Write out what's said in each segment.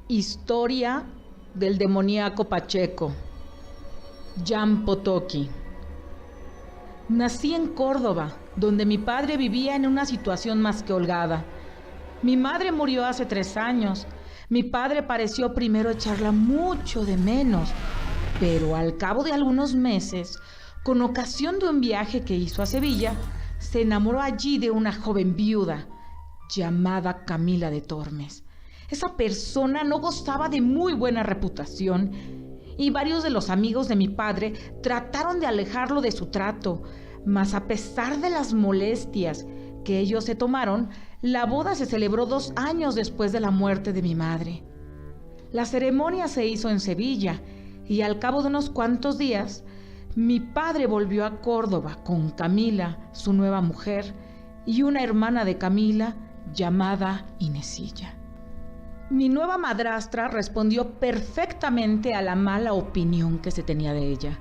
Historia del demoníaco Pacheco. Jan Potocki. Nací en Córdoba, donde mi padre vivía en una situación más que holgada. Mi madre murió hace 3 años. Mi padre pareció primero echarla mucho de menos, pero al cabo de algunos meses, con ocasión de un viaje que hizo a Sevilla, se enamoró allí de una joven viuda llamada Camila de Tormes. Esa persona no gozaba de muy buena reputación y varios de los amigos de mi padre trataron de alejarlo de su trato, mas a pesar de las molestias que ellos se tomaron, la boda se celebró 2 años después de la muerte de mi madre. La ceremonia se hizo en Sevilla y al cabo de unos cuantos días, mi padre volvió a Córdoba con Camila, su nueva mujer, y una hermana de Camila llamada Inesilla. Mi nueva madrastra respondió perfectamente a la mala opinión que se tenía de ella,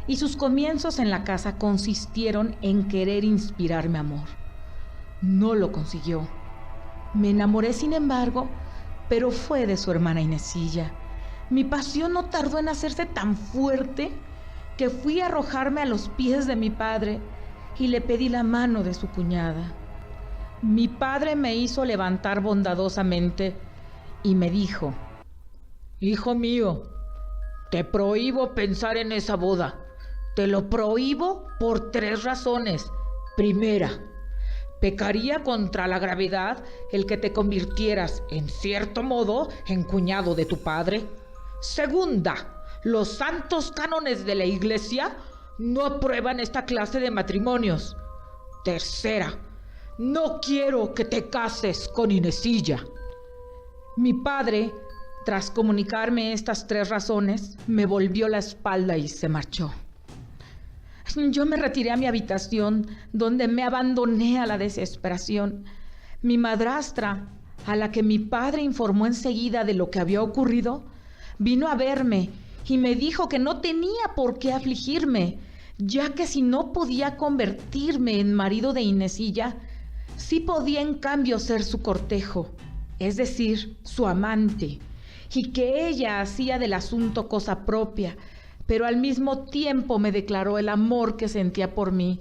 y sus comienzos en la casa consistieron en querer inspirarme amor. No lo consiguió. Me enamoré, sin embargo, pero fue de su hermana Inesilla. Mi pasión no tardó en hacerse tan fuerte que fui a arrojarme a los pies de mi padre y le pedí la mano de su cuñada. Mi padre me hizo levantar bondadosamente y me dijo: «Hijo mío, te prohíbo pensar en esa boda. Te lo prohíbo por 3 razones. Primera, pecaría contra la gravedad el que te convirtieras, en cierto modo, en cuñado de tu padre. Segunda, los santos cánones de la Iglesia no aprueban esta clase de matrimonios. Tercera, no quiero que te cases con Inesilla». Mi padre, tras comunicarme estas 3 razones, me volvió la espalda y se marchó. Yo me retiré a mi habitación, donde me abandoné a la desesperación. Mi madrastra, a la que mi padre informó enseguida de lo que había ocurrido, vino a verme y me dijo que no tenía por qué afligirme, ya que si no podía convertirme en marido de Inesilla, sí podía en cambio ser su cortejo, es decir, su amante, y que ella hacía del asunto cosa propia, pero al mismo tiempo me declaró el amor que sentía por mí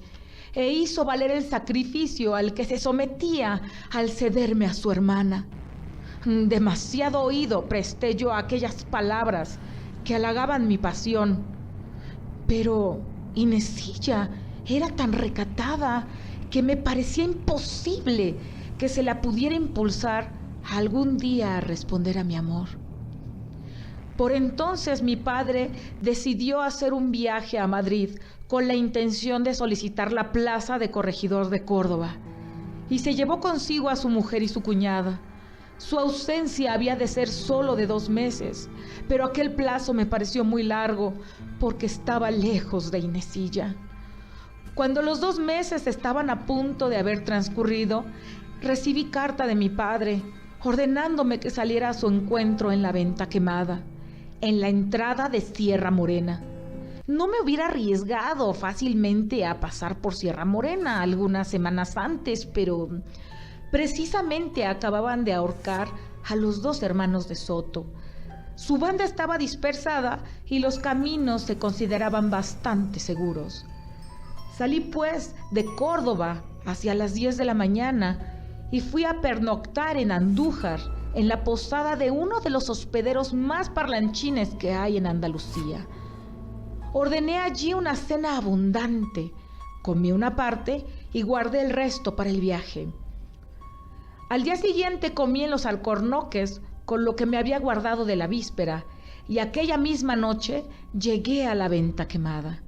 e hizo valer el sacrificio al que se sometía al cederme a su hermana. Demasiado oído presté yo a aquellas palabras que halagaban mi pasión, pero Inesilla era tan recatada que me parecía imposible que se la pudiera impulsar algún día a responder a mi amor. Por entonces mi padre decidió hacer un viaje a Madrid con la intención de solicitar la plaza de corregidor de Córdoba, y se llevó consigo a su mujer y su cuñada. Su ausencia había de ser solo de 2 meses, pero aquel plazo me pareció muy largo porque estaba lejos de Inesilla. Cuando los 2 meses estaban a punto de haber transcurrido, recibí carta de mi padre ordenándome que saliera a su encuentro en la Venta Quemada, en la entrada de Sierra Morena. No me hubiera arriesgado fácilmente a pasar por Sierra Morena algunas semanas antes, pero precisamente acababan de ahorcar a los 2 hermanos de Soto. Su banda estaba dispersada y los caminos se consideraban bastante seguros. Salí pues de Córdoba hacia las 10 de la mañana y fui a pernoctar en Andújar, en la posada de uno de los hospederos más parlanchines que hay en Andalucía. Ordené allí una cena abundante, comí una parte y guardé el resto para el viaje. Al día siguiente comí en los alcornoques con lo que me había guardado de la víspera, y aquella misma noche llegué a la Venta Quemada.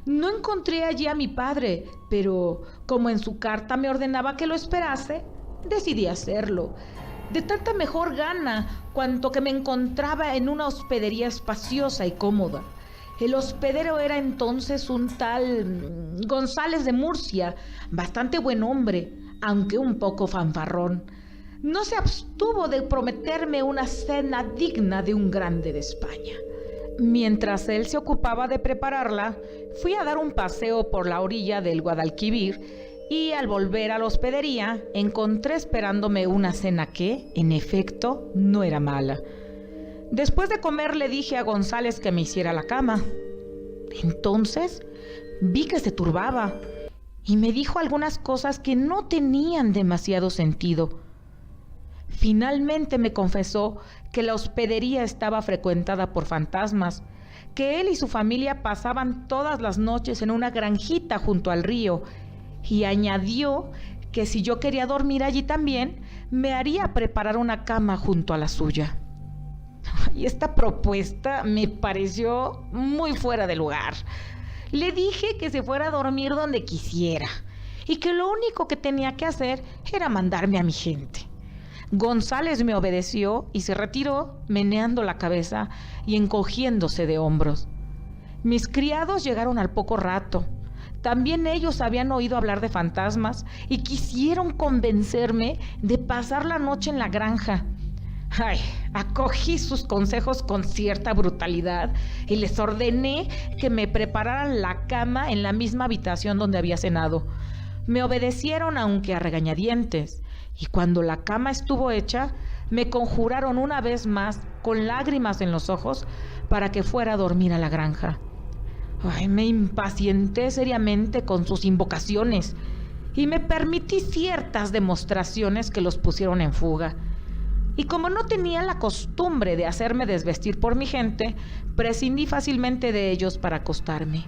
No encontré allí a mi padre, pero como en su carta me ordenaba que lo esperase, decidí hacerlo. De tanta mejor gana cuanto que me encontraba en una hospedería espaciosa y cómoda. El hospedero era entonces un tal González de Murcia, bastante buen hombre, aunque un poco fanfarrón. No se abstuvo de prometerme una cena digna de un grande de España. Mientras él se ocupaba de prepararla, fui a dar un paseo por la orilla del Guadalquivir y al volver a la hospedería encontré esperándome una cena que, en efecto, no era mala. Después de comer le dije a González que me hiciera la cama. Entonces vi que se turbaba y me dijo algunas cosas que no tenían demasiado sentido. Finalmente me confesó que la hospedería estaba frecuentada por fantasmas, que él y su familia pasaban todas las noches en una granjita junto al río, y añadió que si yo quería dormir allí también, me haría preparar una cama junto a la suya. Y esta propuesta me pareció muy fuera de lugar. Le dije que se fuera a dormir donde quisiera y que lo único que tenía que hacer era mandarme a mi gente. González me obedeció y se retiró, meneando la cabeza y encogiéndose de hombros. Mis criados llegaron al poco rato. También ellos habían oído hablar de fantasmas y quisieron convencerme de pasar la noche en la granja. Ay, acogí sus consejos con cierta brutalidad y les ordené que me prepararan la cama en la misma habitación donde había cenado. Me obedecieron, aunque a regañadientes, y cuando la cama estuvo hecha, me conjuraron una vez más, con lágrimas en los ojos, para que fuera a dormir a la granja. Ay, me impacienté seriamente con sus invocaciones y me permití ciertas demostraciones que los pusieron en fuga. Y como no tenía la costumbre de hacerme desvestir por mi gente, prescindí fácilmente de ellos para acostarme.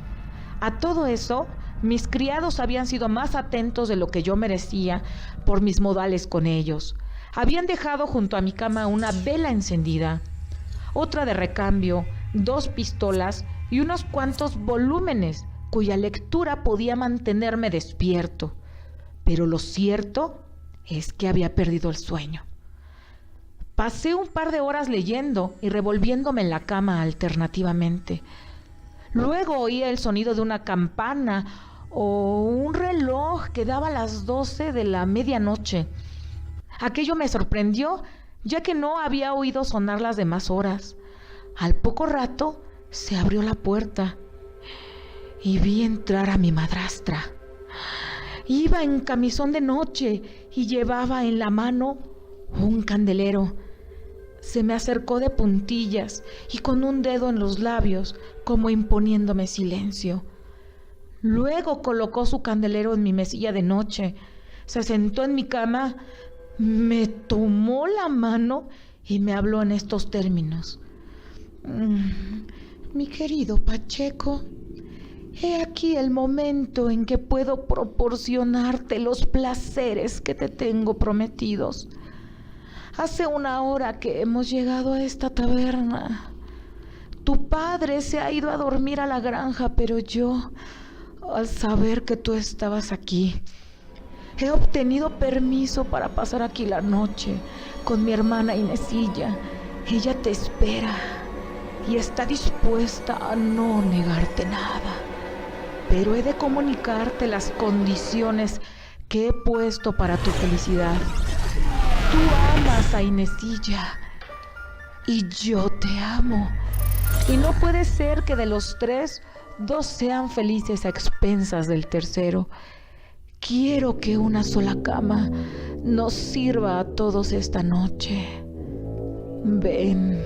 A todo eso, mis criados habían sido más atentos de lo que yo merecía por mis modales con ellos. Habían dejado junto a mi cama una vela encendida, otra de recambio, 2 pistolas y unos cuantos volúmenes cuya lectura podía mantenerme despierto. Pero lo cierto es que había perdido el sueño. Pasé un par de horas leyendo y revolviéndome en la cama alternativamente. Luego oía el sonido de una campana o un reloj que daba las 12 de la medianoche. Aquello me sorprendió, ya que no había oído sonar las demás horas. Al poco rato se abrió la puerta y vi entrar a mi madrastra. Iba en camisón de noche y llevaba en la mano un candelero. Se me acercó de puntillas y con un dedo en los labios, como imponiéndome silencio. Luego colocó su candelero en mi mesilla de noche, se sentó en mi cama, me tomó la mano y me habló en estos términos. Mi querido Pacheco, he aquí el momento en que puedo proporcionarte los placeres que te tengo prometidos. Hace 1 hora que hemos llegado a esta taberna. Tu padre se ha ido a dormir a la granja, pero yo, al saber que tú estabas aquí, he obtenido permiso para pasar aquí la noche con mi hermana Inesilla. Ella te espera y está dispuesta a no negarte nada. Pero he de comunicarte las condiciones que he puesto para tu felicidad. Tú amas a Inesilla y yo te amo. Y no puede ser que de los 3, 2 sean felices a expensas del tercero. Quiero que una sola cama nos sirva a todos esta noche. Ven.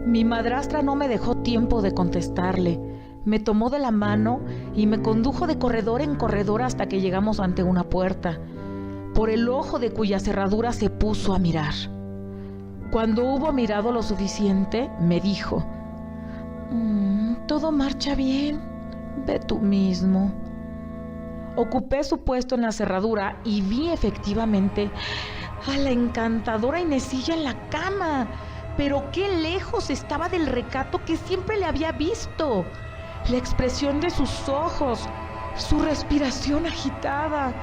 Mi madrastra no me dejó tiempo de contestarle. Me tomó de la mano y me condujo de corredor en corredor hasta que llegamos ante una puerta, por el ojo de cuya cerradura se puso a mirar. Cuando hubo mirado lo suficiente, me dijo: todo marcha bien, ve tú mismo. Ocupé su puesto en la cerradura y vi efectivamente a la encantadora Inesilla en la cama, pero qué lejos estaba del recato que siempre le había visto. La expresión de sus ojos, su respiración agitada,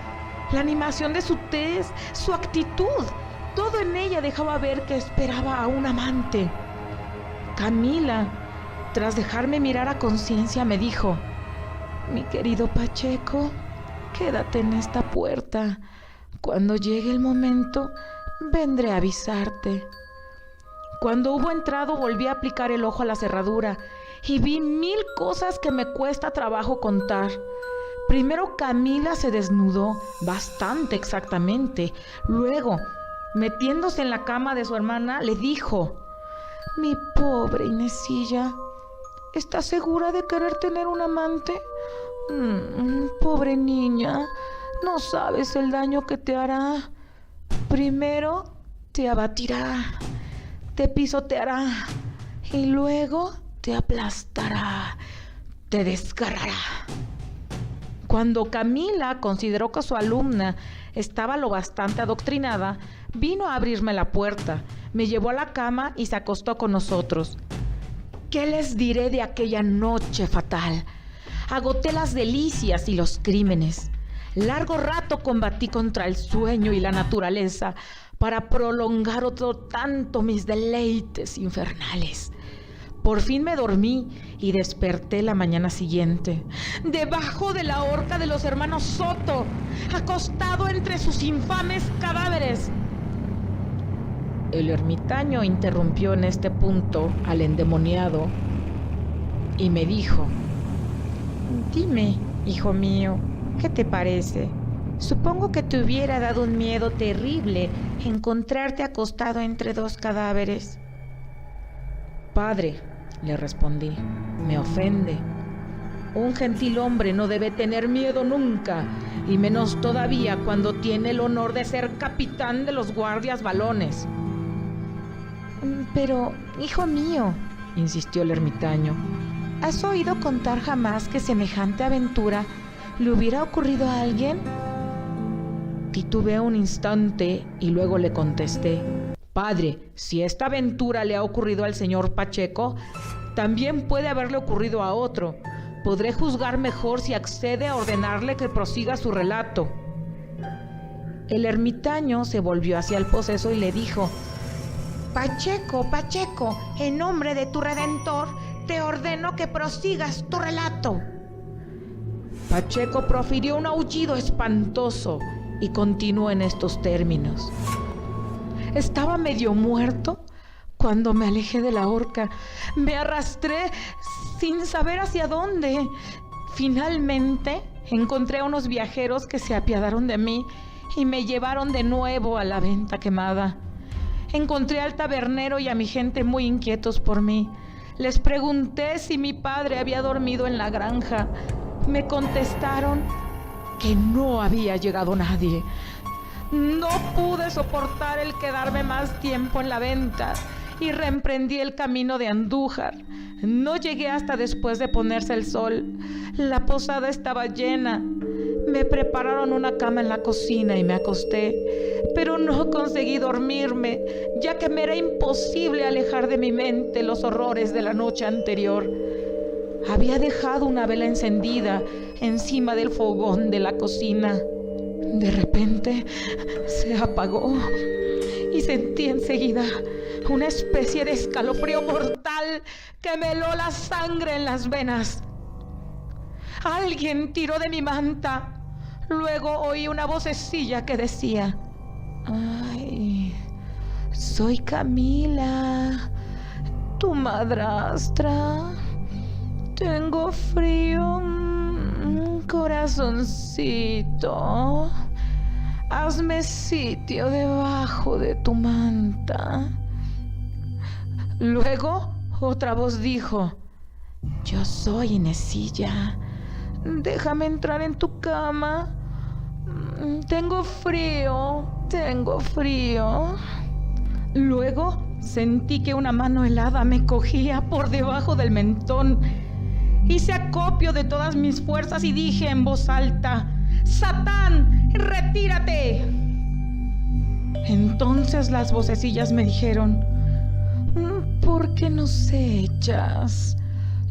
la animación de su tez, su actitud, todo en ella dejaba ver que esperaba a un amante. Camila, tras dejarme mirar a conciencia, me dijo: mi querido Pacheco, quédate en esta puerta. Cuando llegue el momento, vendré a avisarte. Cuando hubo entrado, volví a aplicar el ojo a la cerradura y vi 1000 cosas que me cuesta trabajo contar. Primero Camila se desnudó, bastante exactamente. Luego, metiéndose en la cama de su hermana, le dijo: Mi pobre Inesilla, ¿estás segura de querer tener un amante? Pobre niña, no sabes el daño que te hará. Primero te abatirá, te pisoteará y luego te aplastará, te desgarrará. Cuando Camila consideró que su alumna estaba lo bastante adoctrinada, vino a abrirme la puerta, me llevó a la cama y se acostó con nosotros. ¿Qué les diré de aquella noche fatal? Agoté las delicias y los crímenes. Largo rato combatí contra el sueño y la naturaleza para prolongar otro tanto mis deleites infernales. Por fin me dormí y desperté la mañana siguiente, debajo de la horca de los hermanos Soto, acostado entre sus infames cadáveres. El ermitaño interrumpió en este punto al endemoniado y me dijo: «Dime, hijo mío, ¿qué te parece? Supongo que te hubiera dado un miedo terrible encontrarte acostado entre dos cadáveres». «Padre», le respondí, «me ofende. Un gentil hombre no debe tener miedo nunca, y menos todavía cuando tiene el honor de ser capitán de los guardias valones». «Pero, hijo mío», insistió el ermitaño, ¿has oído contar jamás que semejante aventura le hubiera ocurrido a alguien? Titubeé un instante y luego le contesté: «Padre, si esta aventura le ha ocurrido al señor Pacheco, también puede haberle ocurrido a otro. Podré juzgar mejor si accede a ordenarle que prosiga su relato». El ermitaño se volvió hacia el poseso y le dijo: «Pacheco, Pacheco, en nombre de tu Redentor, te ordeno que prosigas tu relato». Pacheco profirió un aullido espantoso y continuó en estos términos: «Estaba medio muerto cuando me alejé de la horca. Me arrastré sin saber hacia dónde. Finalmente encontré a unos viajeros que se apiadaron de mí y me llevaron de nuevo a la venta quemada. Encontré al tabernero y a mi gente muy inquietos por mí. Les pregunté si mi padre había dormido en la granja. Me contestaron que no había llegado nadie. No pude soportar el quedarme más tiempo en la venta y reemprendí el camino de Andújar. No llegué hasta después de ponerse el sol. La posada estaba llena. Me prepararon una cama en la cocina y me acosté, pero no conseguí dormirme, ya que me era imposible alejar de mi mente los horrores de la noche anterior. Había dejado una vela encendida encima del fogón de la cocina. De repente se apagó y sentí enseguida una especie de escalofrío mortal que me heló la sangre en las venas. Alguien tiró de mi manta. Luego oí una vocecilla que decía: «Ay, soy Camila, tu madrastra. Tengo frío, corazoncito. Hazme sitio debajo de tu manta». Luego otra voz dijo: «Yo soy Inesilla. Déjame entrar en tu cama. Tengo frío, tengo frío». Luego sentí que una mano helada me cogía por debajo del mentón. Hice acopio de todas mis fuerzas y dije en voz alta: «¡Satán, retírate!». Entonces las vocecillas me dijeron: «¿Por qué nos echas?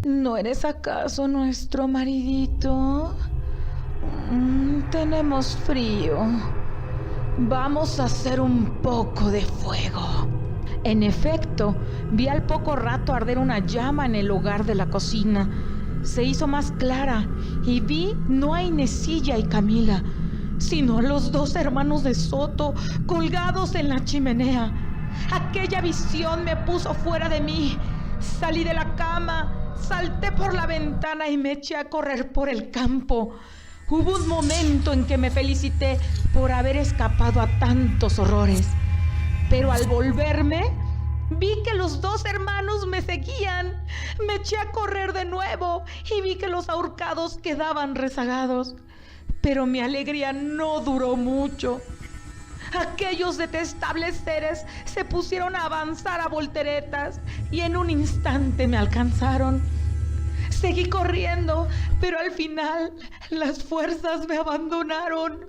¿No eres acaso nuestro maridito? Tenemos frío. Vamos a hacer un poco de fuego». En efecto, vi al poco rato arder una llama en el hogar de la cocina. Se hizo más clara y vi no a Inesilla y Camila, sino a los dos hermanos de Soto colgados en la chimenea. Aquella visión me puso fuera de mí. Salí de la cama, salté por la ventana y me eché a correr por el campo. Hubo un momento en que me felicité por haber escapado a tantos horrores, pero al volverme Vi que los 2 hermanos me seguían. Me eché a correr de nuevo y vi que los ahorcados quedaban rezagados. Pero mi alegría no duró mucho. Aquellos detestables seres se pusieron a avanzar a volteretas y en un instante me alcanzaron. Seguí corriendo, pero al final las fuerzas me abandonaron.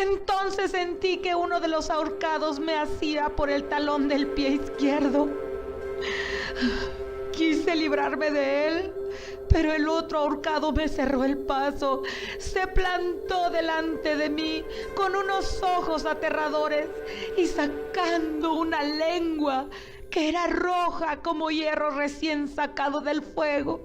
Entonces sentí que uno de los ahorcados me asía por el talón del pie izquierdo. Quise librarme de él, pero el otro ahorcado me cerró el paso. Se plantó delante de mí con unos ojos aterradores y sacando una lengua que era roja como hierro recién sacado del fuego.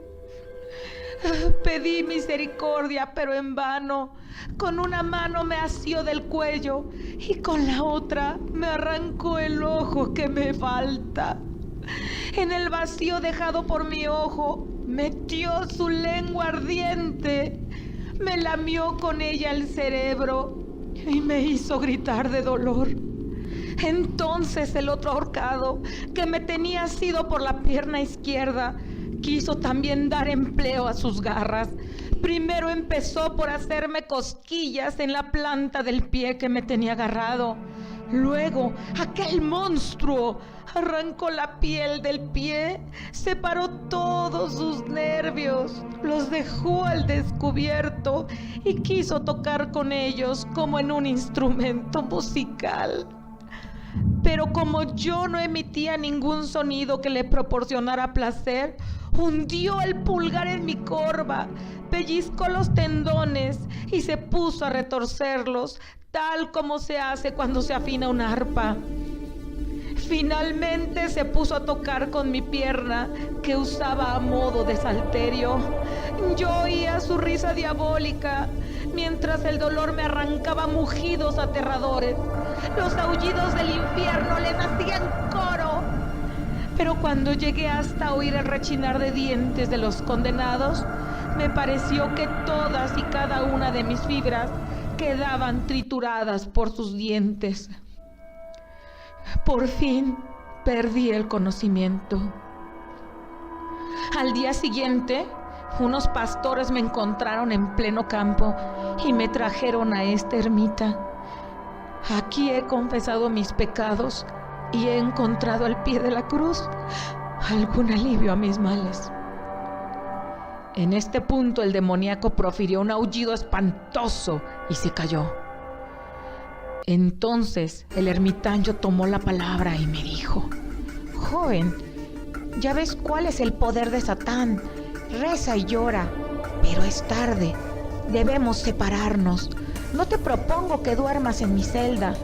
Pedí misericordia, pero en vano. Con una mano me asió del cuello y con la otra me arrancó el ojo que me falta. En el vacío dejado por mi ojo, metió su lengua ardiente, me lamió con ella el cerebro y me hizo gritar de dolor. Entonces el otro ahorcado, que me tenía asido por la pierna izquierda, quiso también dar empleo a sus garras. Primero empezó por hacerme cosquillas en la planta del pie que me tenía agarrado. Luego, aquel monstruo arrancó la piel del pie, separó todos sus nervios, los dejó al descubierto y quiso tocar con ellos como en un instrumento musical. Pero como yo no emitía ningún sonido que le proporcionara placer, hundió el pulgar en mi corva, pellizcó los tendones y se puso a retorcerlos, tal como se hace cuando se afina una arpa. Finalmente se puso a tocar con mi pierna, que usaba a modo de salterio. Yo oía su risa diabólica, mientras el dolor me arrancaba mugidos aterradores. Los aullidos del infierno le hacían coro. Pero cuando llegué hasta oír el rechinar de dientes de los condenados, me pareció que todas y cada una de mis fibras quedaban trituradas por sus dientes. Por fin perdí el conocimiento. Al día siguiente, unos pastores me encontraron en pleno campo y me trajeron a esta ermita. Aquí he confesado mis pecados y he encontrado al pie de la cruz algún alivio a mis males. En este punto el demoníaco profirió un aullido espantoso y se cayó. Entonces el ermitaño tomó la palabra y me dijo: joven, ya ves cuál es el poder de Satán. Reza y llora, pero es tarde. Debemos separarnos. No te propongo que duermas en mi celda,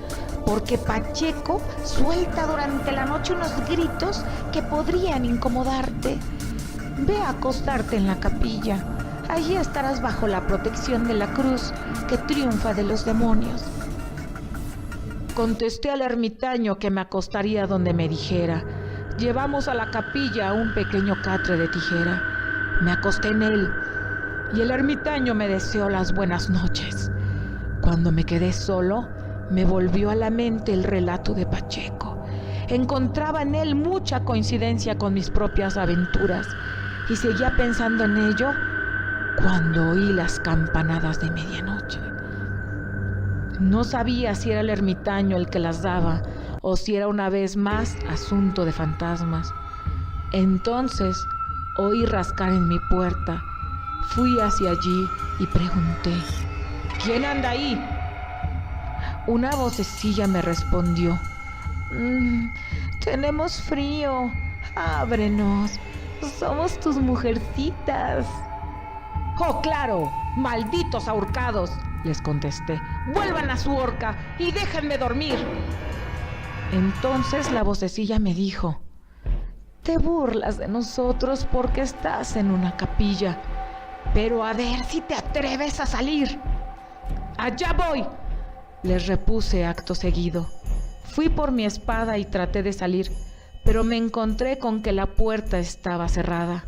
porque Pacheco suelta durante la noche unos gritos que podrían incomodarte. Ve a acostarte en la capilla. Allí estarás bajo la protección de la cruz que triunfa de los demonios. Contesté al ermitaño que me acostaría donde me dijera. Llevamos a la capilla un pequeño catre de tijera. Me acosté en él y el ermitaño me deseó las buenas noches. Cuando me quedé solo, me volvió a la mente el relato de Pacheco. Encontraba en él mucha coincidencia con mis propias aventuras y seguía pensando en ello cuando oí las campanadas de medianoche. No sabía si era el ermitaño el que las daba o si era una vez más asunto de fantasmas. Entonces oí rascar en mi puerta. Fui hacia allí y pregunté: ¿quién anda ahí? Una vocecilla me respondió: tenemos frío, ábrenos, somos tus mujercitas. ¡Oh, claro! ¡Malditos ahorcados!, les contesté. ¡Vuelvan a su horca y déjenme dormir! Entonces la vocecilla me dijo: te burlas de nosotros porque estás en una capilla, pero a ver si te atreves a salir. ¡Allá voy!, les repuse acto seguido. Fui por mi espada y traté de salir, pero me encontré con que la puerta estaba cerrada.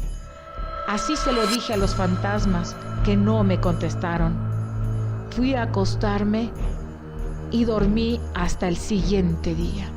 Así se lo dije a los fantasmas, que no me contestaron. Fui a acostarme y dormí hasta el siguiente día.